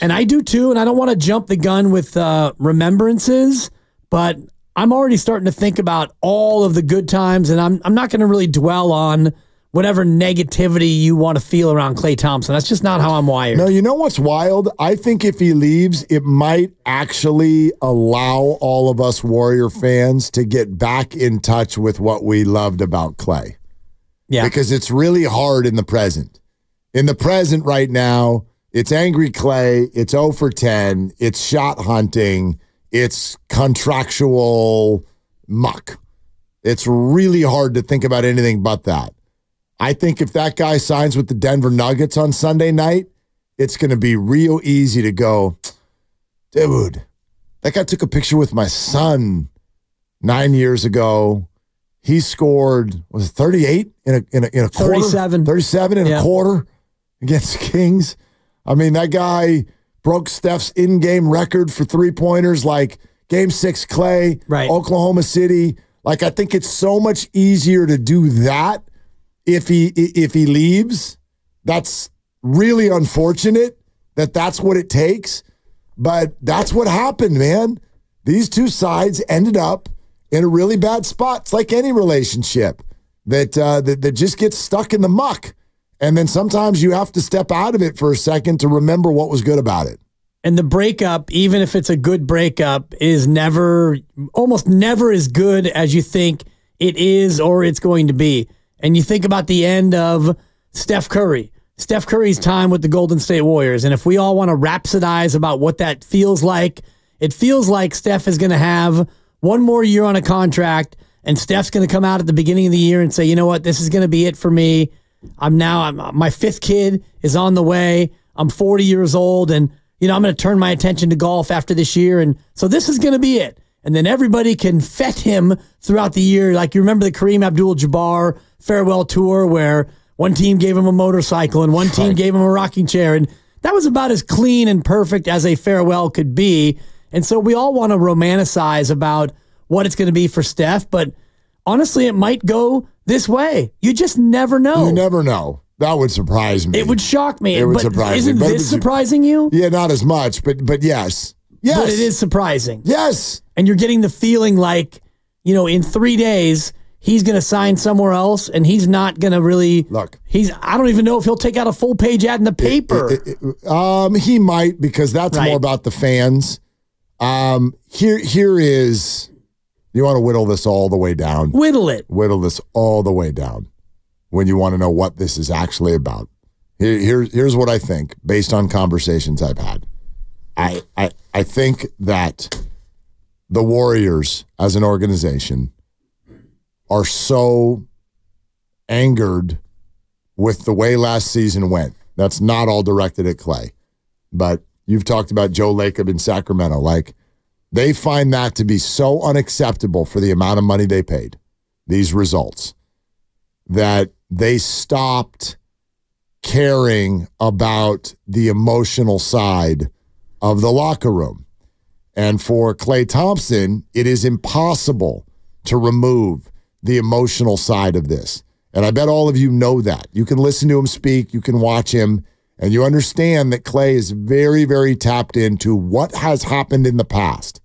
And I do too, and I don't want to jump the gun with remembrances, but I'm already starting to think about all of the good times, and I'm not going to really dwell on whatever negativity you want to feel around Klay Thompson. That's just not how I'm wired. No, you know what's wild? I think if he leaves, it might actually allow all of us Warrior fans to get back in touch with what we loved about Klay. Yeah. Because it's really hard in the present. In the present right now, it's angry Klay, it's 0 for 10, it's shot hunting, it's contractual muck. It's really hard to think about anything but that. I think if that guy signs with the Denver Nuggets on Sunday night, it's going to be real easy to go, dude, that guy took a picture with my son 9 years ago. He scored, was it 38 in a quarter? 37 in a quarter against the Kings. I mean, that guy broke Steph's in-game record for three-pointers, like Game 6 Klay, right. Oklahoma City. Like, I think it's so much easier to do that if he leaves. That's really unfortunate that that's what it takes, but that's what happened, man. These two sides ended up in a really bad spot. It's like any relationship that just gets stuck in the muck. And then sometimes you have to step out of it for a second to remember what was good about it. And the breakup, even if it's a good breakup, is almost never as good as you think it is or it's going to be. And you think about the end of Steph Curry's time with the Golden State Warriors. And if we all want to rhapsodize about what that feels like, it feels like Steph is going to have one more year on a contract, and Steph's going to come out at the beginning of the year and say, you know what, this is going to be it for me. My fifth kid is on the way. I'm 40 years old, and I'm going to turn my attention to golf after this year, and so this is going to be it. And then everybody can fet him throughout the year. Like, you remember the Kareem Abdul-Jabbar farewell tour where one team gave him a motorcycle and one team gave him a rocking chair, and that was about as clean and perfect as a farewell could be. And so we all want to romanticize about what it's going to be for Steph, but honestly, it might go this way. You just never know. You never know. That would surprise me. It would shock me. It would surprise me. Isn't this surprising you? Yeah, not as much, but yes. Yes. But it is surprising. Yes. And you're getting the feeling like, in 3 days, he's going to sign somewhere else, and he's not going to really look. I don't even know if he'll take out a full page ad in the paper. He might, because that's more about the fans. Here is, you want to whittle this all the way down. Whittle it. Whittle this all the way down when you want to know what this is actually about. Here's what I think based on conversations I've had. I think that the Warriors as an organization are so angered with the way last season went. That's not all directed at Klay, but you've talked about Joe Lacob in Sacramento. Like, they find that to be so unacceptable for the amount of money they paid, these results, that they stopped caring about the emotional side of the locker room. And for Klay Thompson, it is impossible to remove the emotional side of this. And I bet all of you know that. You can listen to him speak, you can watch him, and you understand that Klay is very, very tapped into what has happened in the past.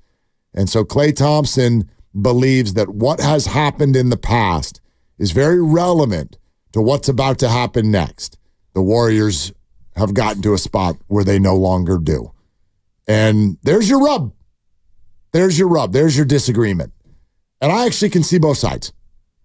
And so Klay Thompson believes that what has happened in the past is very relevant to what's about to happen next. The Warriors have gotten to a spot where they no longer do. And there's your rub. There's your rub. There's your disagreement. And I actually can see both sides.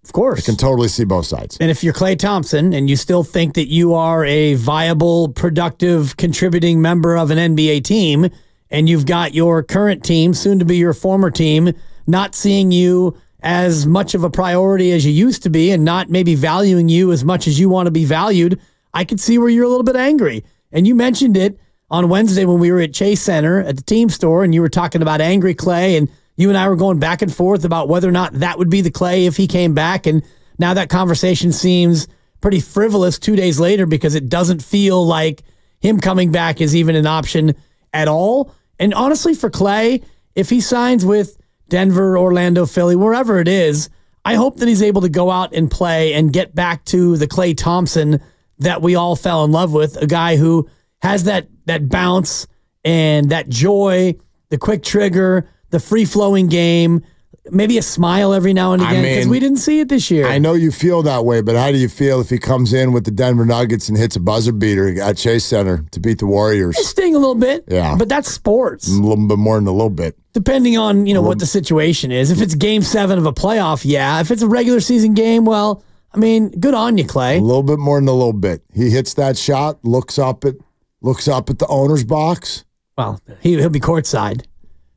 Of course. I can totally see both sides. And if you're Klay Thompson and you still think that you are a viable, productive, contributing member of an NBA team, and you've got your current team, soon to be your former team, not seeing you as much of a priority as you used to be and not maybe valuing you as much as you want to be valued, I could see where you're a little bit angry. And you mentioned it on Wednesday when we were at Chase Center at the team store, and you were talking about angry Klay, and you and I were going back and forth about whether or not that would be the Klay if he came back. And now that conversation seems pretty frivolous 2 days later because it doesn't feel like him coming back is even an option at all. And honestly, for Klay, if he signs with Denver, Orlando, Philly, wherever it is, I hope that he's able to go out and play and get back to the Klay Thompson that we all fell in love with, a guy who has that bounce and that joy, the quick trigger, the free-flowing game, maybe a smile every now and again, because we didn't see it this year. I know you feel that way, but how do you feel if he comes in with the Denver Nuggets and hits a buzzer beater at Chase Center to beat the Warriors? It's sting a little bit, but that's sports. A little bit more than a little bit. Depending on what the situation is. If it's Game 7 of a playoff, yeah. If it's a regular season game, well, I mean, good on you, Klay. A little bit more than a little bit. He hits that shot, looks up at the owner's box. Well, he'll be courtside.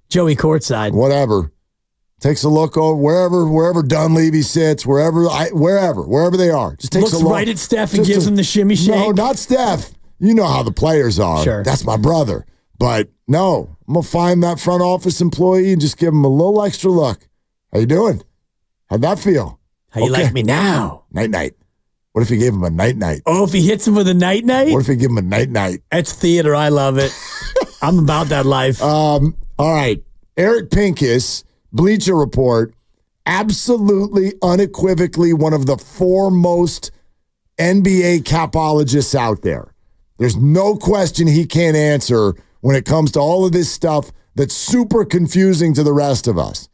Joey courtside. Whatever. Takes a look over wherever Dunleavy sits, wherever they are. Just takes Looks a look. right at Steph and gives him the shimmy shake. No, not Steph. You know how the players are. Sure. That's my brother. But no, I'm going to find that front office employee and just give him a little extra look. How you doing? How'd that feel? How you like me now? Night-night. What if you gave him a night-night? Oh, if he hits him with a night-night? What if you give him a night-night? That's theater. I love it. I'm about that life. All right. Eric Pincus, Bleacher Report, absolutely unequivocally one of the foremost NBA capologists out there. There's no question he can't answer when it comes to all of this stuff that's super confusing to the rest of us.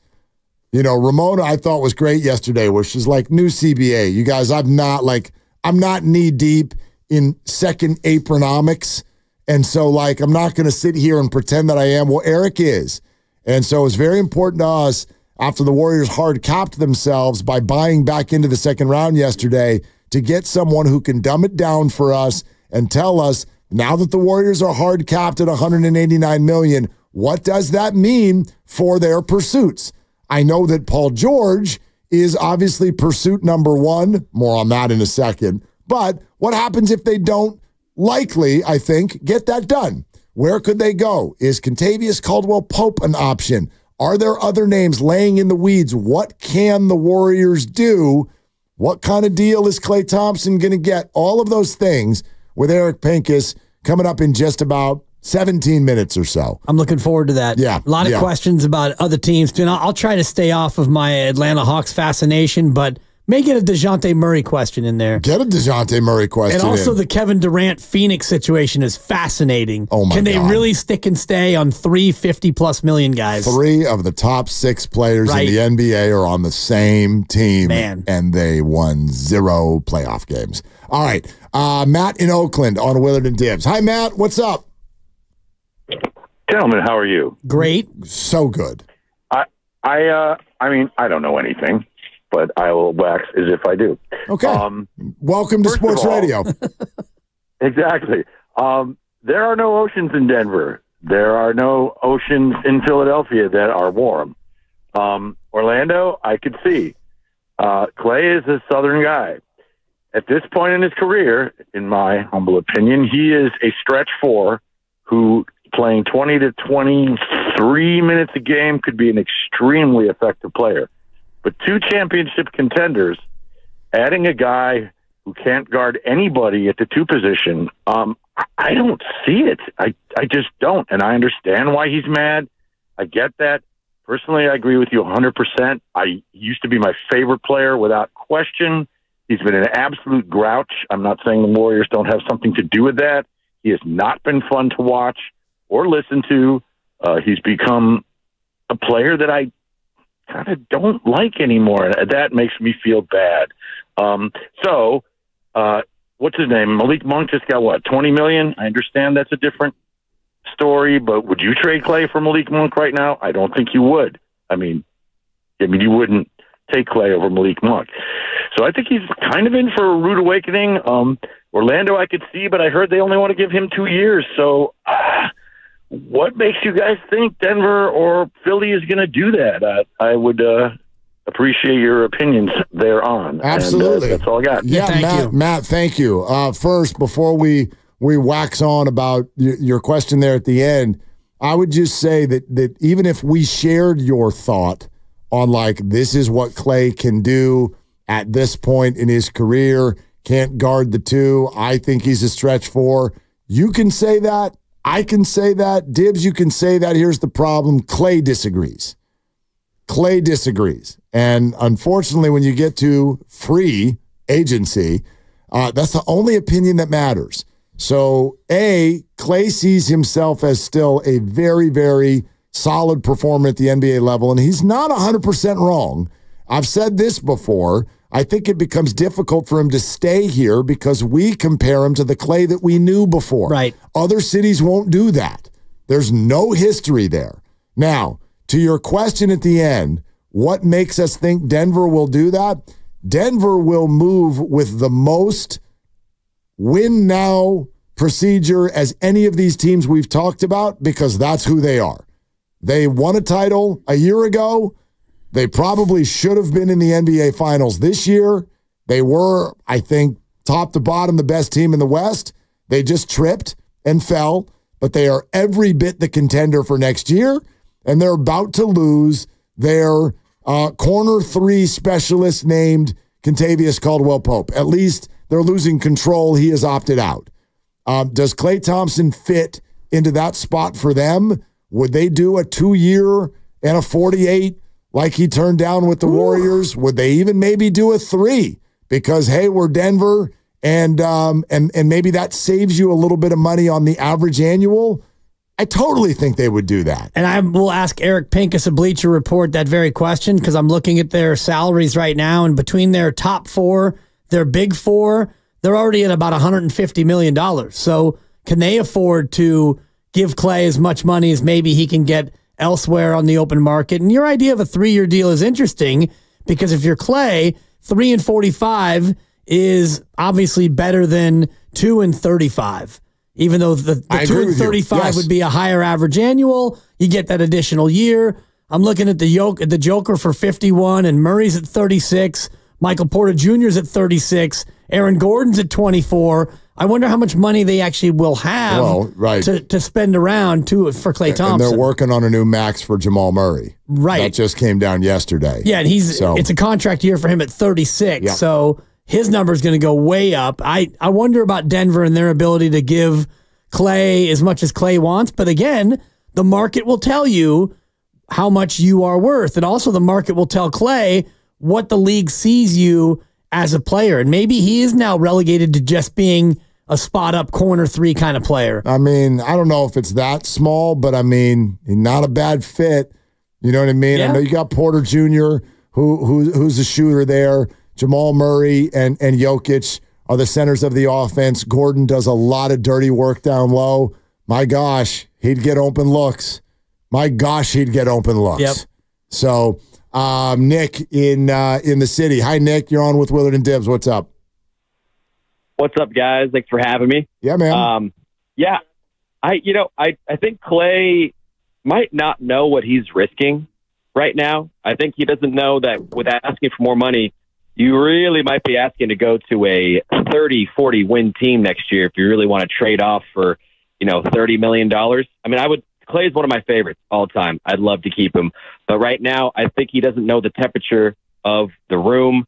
Ramona, I thought was great yesterday, where she's like, new CBA. You guys, I'm not knee deep in second apronomics. And so, I'm not going to sit here and pretend that I am. Well, Eric is. And so it's very important to us, after the Warriors hard capped themselves by buying back into the second round yesterday, to get someone who can dumb it down for us and tell us, now that the Warriors are hard capped at $189 million, what does that mean for their pursuits? I know that Paul George is obviously pursuit number one. More on that in a second. But what happens if they don't likely, I think, get that done? Where could they go? Is Kentavious Caldwell-Pope an option? Are there other names laying in the weeds? What can the Warriors do? What kind of deal is Klay Thompson going to get? All of those things with Eric Pincus coming up in just about 17 minutes or so. I'm looking forward to that. Yeah. A lot of questions about other teams. I'll try to stay off of my Atlanta Hawks fascination, but may get a DeJounte Murray question in there. Get a DeJounte Murray question And also in. the Kevin Durant Phoenix situation is fascinating. Oh, my Can they God. really stick and stay on 350+ million guys? 3 of the top 6 players Right. in the NBA are on the same team, Man. and they won 0 playoff games. All right. Matt in Oakland on Willard and Dibs. Hi, Matt. What's up? Gentlemen, how are you? Great. So good. I mean, I don't know anything, but I will wax as if I do. Okay. Welcome to first Sports of all- Radio. Exactly. There are no oceans in Denver. There are no oceans in Philadelphia that are warm. Orlando, I could see. Klay is a Southern guy. At this point in his career, in my humble opinion, he is a stretch 4 who, playing 20 to 23 minutes a game, could be an extremely effective player. But 2 championship contenders, adding a guy who can't guard anybody at the 2 position, I don't see it. I just don't. And I understand why he's mad. I get that. Personally, I agree with you 100%. He used to be my favorite player without question. He's been an absolute grouch. I'm not saying the Warriors don't have something to do with that. He has not been fun to watch or listen to. He's become a player that I kind of don't like anymore. And that makes me feel bad. What's his name? Malik Monk just got, $20 million? I understand that's a different story, but would you trade Klay for Malik Monk right now? I don't think you would. I mean, you wouldn't take Klay over Malik Monk. So I think he's kind of in for a rude awakening. Orlando I could see, but I heard they only want to give him 2 years. So what makes you guys think Denver or Philly is going to do that? I would appreciate your opinions thereon. Absolutely. And, that's all I got. Yeah, thank you. Matt, thank you. First, before we wax on about your question there at the end, I would just say that even if we shared your thought on this is what Klay can do at this point in his career, can't guard the 2, I think he's a stretch 4. You can say that. I can say that. Dibs, you can say that. Here's the problem. Klay disagrees. And unfortunately, when you get to free agency, that's the only opinion that matters. So, Klay sees himself as still a very, very solid performer at the NBA level, and he's not 100% wrong. I've said this before. I think it becomes difficult for him to stay here because we compare him to the Klay that we knew before. Right. Other cities won't do that. There's no history there. Now, to your question at the end, what makes us think Denver will do that? Denver will move with the most win now procedure as any of these teams we've talked about because that's who they are. They won a title a year ago. They probably should have been in the NBA Finals this year. They were, I think, top to bottom, the best team in the West. They just tripped and fell, but they are every bit the contender for next year, and they're about to lose their corner three specialist named Kentavious Caldwell-Pope. At least they're losing control. He has opted out. Does Klay Thompson fit into that spot for them? Would they do a 2-year and a 48 like he turned down with the Warriors? Would they even maybe do a 3? Because, hey, we're Denver, and maybe that saves you a little bit of money on the average annual? I totally think they would do that. And I will ask Eric Pincus of Bleacher Report that very question because I'm looking at their salaries right now, and between their top 4, their big 4, they're already at about $150 million. So can they afford to give Klay as much money as maybe he can get elsewhere on the open market? And your idea of a 3-year deal is interesting because if you're Klay, 3 and 45 is obviously better than 2 and 35. Even though the 2 and 35 would be a higher average annual, you get that additional year. I'm looking at the Joker for 51, and Murray's at 36. Michael Porter Jr.'s at 36. Aaron Gordon's at 24. I wonder how much money they actually will have to spend around for Klay Thompson. And they're working on a new max for Jamal Murray. Right. That just came down yesterday. Yeah, and it's a contract year for him at 36. Yeah. So his number is going to go way up. I wonder about Denver and their ability to give Klay as much as Klay wants. But again, the market will tell you how much you are worth. And also the market will tell Klay what the league sees you as a player. And maybe he is now relegated to just being a spot-up corner 3 kind of player. I mean, I don't know if it's that small, but I mean, not a bad fit. You know what I mean? Yeah. I know you got Porter Jr., who's a shooter there. Jamal Murray and Jokic are the centers of the offense. Gordon does a lot of dirty work down low. My gosh, he'd get open looks. Yep. So, Nick in the city. Hi, Nick. You're on with Willard and Dibs. What's up? What's up, guys? Thanks for having me. Yeah, man. I think Klay might not know what he's risking right now. I think he doesn't know that with asking for more money, you really might be asking to go to a 30, 40 win team next year if you really want to trade off for, $30 million. I mean, Klay is one of my favorites all time. I'd love to keep him. But right now, I think he doesn't know the temperature of the room.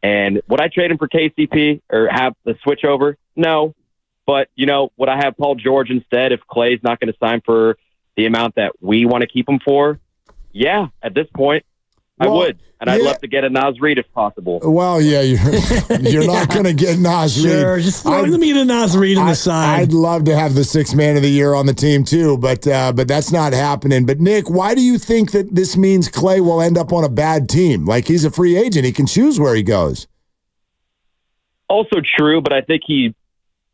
And would I trade him for KCP or have the switch over? No. But, would I have Paul George instead if Klay's not going to sign for the amount that we want to keep him for? Yeah, at this point, I would. And I'd love to get a Naz Reid if possible. Well, yeah, you're not going to get Naz Reid. Sure, just throw me to Naz Reid on the side. I'd love to have the 6th man of the year on the team too, but that's not happening. But Nick, why do you think that this means Klay will end up on a bad team? Like, he's a free agent. He can choose where he goes. Also true, but I think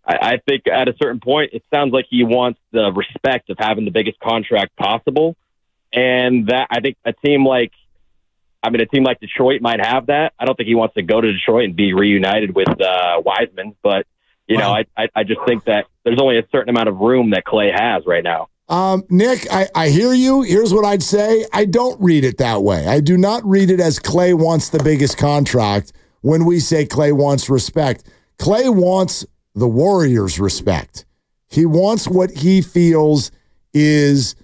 I think at a certain point, it sounds like he wants the respect of having the biggest contract possible. And that I think a team like Detroit might have that. I don't think he wants to go to Detroit and be reunited with Wiseman, but I just think that there's only a certain amount of room that Klay has right now. Nick, I hear you. Here's what I'd say. I don't read it that way. I do not read it as Klay wants the biggest contract when we say Klay wants respect. Klay wants the Warriors' respect. He wants what he feels is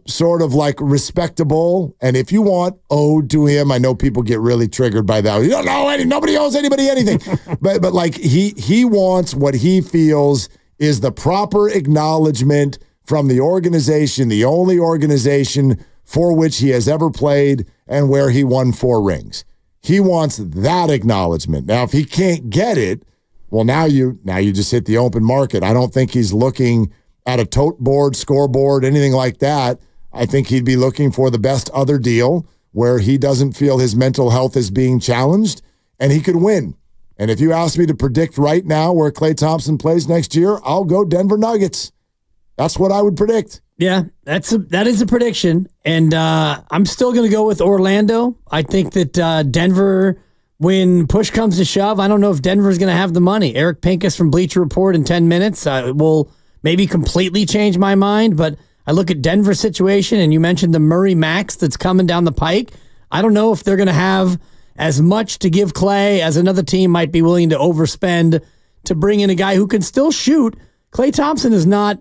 sort of like respectable. And if you want owed to him, I know people get really triggered by that. You don't know nobody owes anybody anything. but like he wants what he feels is the proper acknowledgement from the organization, the only organization for which he has ever played and where he won 4 rings. He wants that acknowledgement. Now, if he can't get it, Well, now you just hit the open market. I don't think he's looking at a tote board, scoreboard, anything like that. I think he'd be looking for the best other deal where he doesn't feel his mental health is being challenged and he could win. And if you ask me to predict right now where Klay Thompson plays next year, I'll go Denver Nuggets. That's what I would predict. Yeah, that is a prediction. And I'm still going to go with Orlando. I think that Denver, when push comes to shove, I don't know if Denver's going to have the money. Eric Pincus from Bleacher Report in 10 minutes will maybe completely change my mind. But I look at Denver's situation, and you mentioned the Murray Max that's coming down the pike. I don't know if they're going to have as much to give Klay as another team might be willing to overspend to bring in a guy who can still shoot. Klay Thompson is not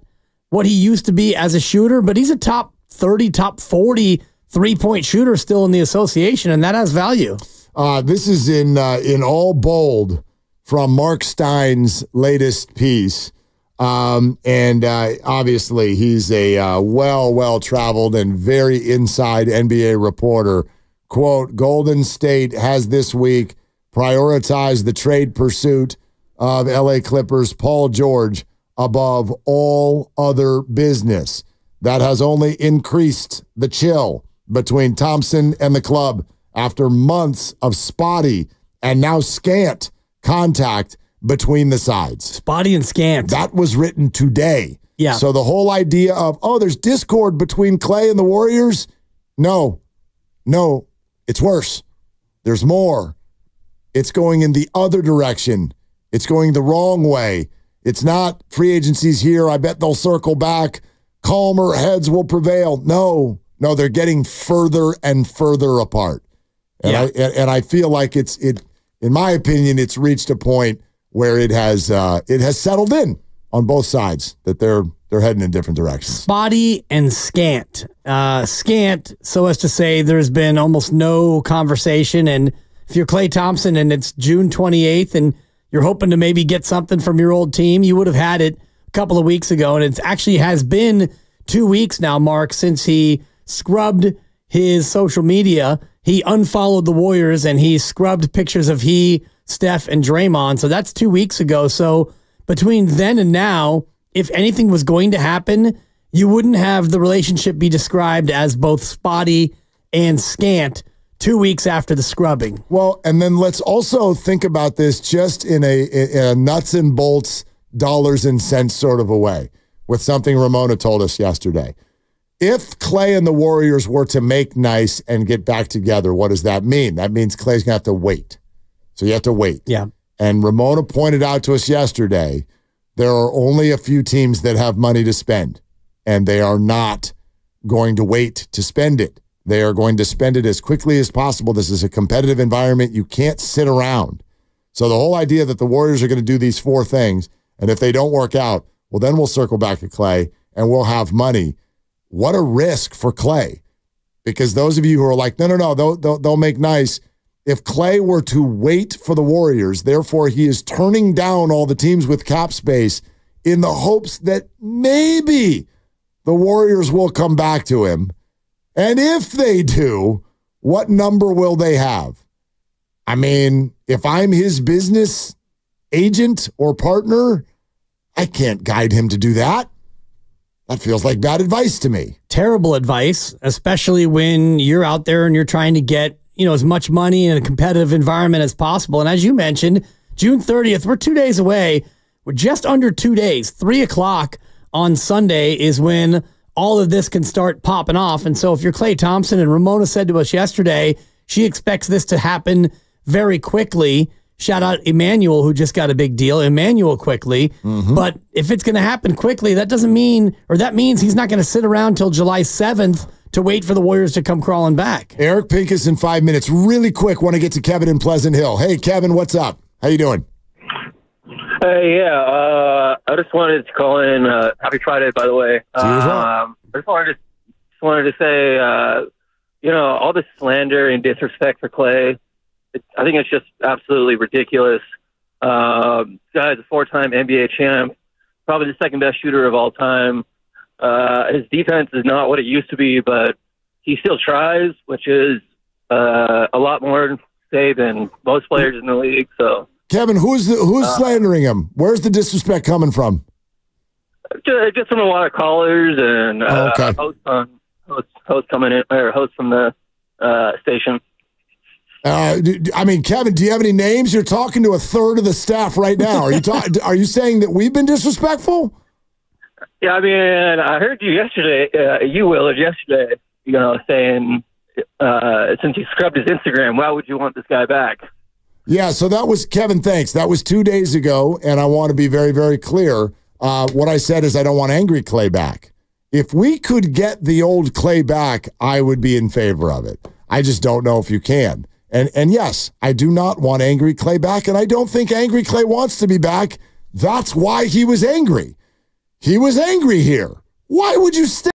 what he used to be as a shooter, but he's a top 30, top 40 three-point shooter still in the association, and that has value. This is in all bold from Mark Stein's latest piece. Obviously, he's a well-traveled and very inside NBA reporter. Quote, Golden State has this week prioritized the trade pursuit of LA Clippers Paul George above all other business. That has only increased the chill between Thompson and the club after months of spotty and now scant contact between the sides. Spotty and scant. That was written today. Yeah. So the whole idea of, there's discord between Klay and the Warriors. No, it's worse. There's more. It's going in the other direction. It's going the wrong way. It's not free agency's here. I bet they'll circle back. Calmer heads will prevail. No, they're getting further and further apart. And I feel like in my opinion, it's reached a point where it has settled in on both sides that they're heading in different directions. Spotty and scant. Scant, so as to say there's been almost no conversation. And if you're Klay Thompson and it's June 28th and you're hoping to maybe get something from your old team, you would have had it a couple of weeks ago. And it actually has been 2 weeks now, Mark, since he scrubbed his social media. He unfollowed the Warriors and he scrubbed pictures of Steph, and Draymond. So that's 2 weeks ago. So between then and now, if anything was going to happen, you wouldn't have the relationship be described as both spotty and scant 2 weeks after the scrubbing. Well, and then let's also think about this just in a nuts and bolts, dollars and cents sort of a way with something Ramona told us yesterday. If Klay and the Warriors were to make nice and get back together, what does that mean? That means Klay's going to have to wait. So you have to wait. Yeah. And Ramona pointed out to us yesterday, there are only a few teams that have money to spend, and they are not going to wait to spend it. They are going to spend it as quickly as possible. This is a competitive environment. You can't sit around. So the whole idea that the Warriors are going to do these four things, and if they don't work out, well, then we'll circle back to Klay, and we'll have money. What a risk for Klay. Because those of you who are like, no, they'll make nice. If Klay were to wait for the Warriors, therefore he is turning down all the teams with cap space in the hopes that maybe the Warriors will come back to him. And if they do, what number will they have? I mean, if I'm his business agent or partner, I can't guide him to do that. That feels like bad advice to me. Terrible advice, especially when you're out there and you're trying to get as much money in a competitive environment as possible. And as you mentioned, June 30th, we're 2 days away. We're just under 2 days. 3:00 on Sunday is when all of this can start popping off. And so if you're Klay Thompson, and Ramona said to us yesterday, she expects this to happen very quickly. Shout out Emmanuel, who just got a big deal. Emmanuel quickly. Mm-hmm. But if it's going to happen quickly, that means he's not going to sit around till July 7th to wait for the Warriors to come crawling back. Eric Pincus in 5 minutes. Really quick, want to get to Kevin in Pleasant Hill. Hey, Kevin, what's up? How you doing? Hey, yeah. I just wanted to call in. Happy Friday, by the way. I just wanted to say, all this slander and disrespect for Klay, I think it's just absolutely ridiculous. This guy's a four-time NBA champ, probably the second best shooter of all time. His defense is not what it used to be, but he still tries, which is a lot more, say, than most players in the league. So Kevin, who's slandering him? Where's the disrespect coming from? Just from a lot of callers and hosts coming in, or hosts from the station. Kevin, do you have any names? You're talking to a third of the staff right now. Are you saying that we've been disrespectful? Yeah, I mean, I heard you yesterday, Willard, yesterday, saying since you scrubbed his Instagram, why would you want this guy back? Yeah, so that was, Kevin, thanks. That was 2 days ago, and I want to be very, very clear. What I said is I don't want angry Klay back. If we could get the old Klay back, I would be in favor of it. I just don't know if you can. And yes, I do not want angry Klay back, and I don't think angry Klay wants to be back. That's why he was angry. He was angry here. Why would you stay?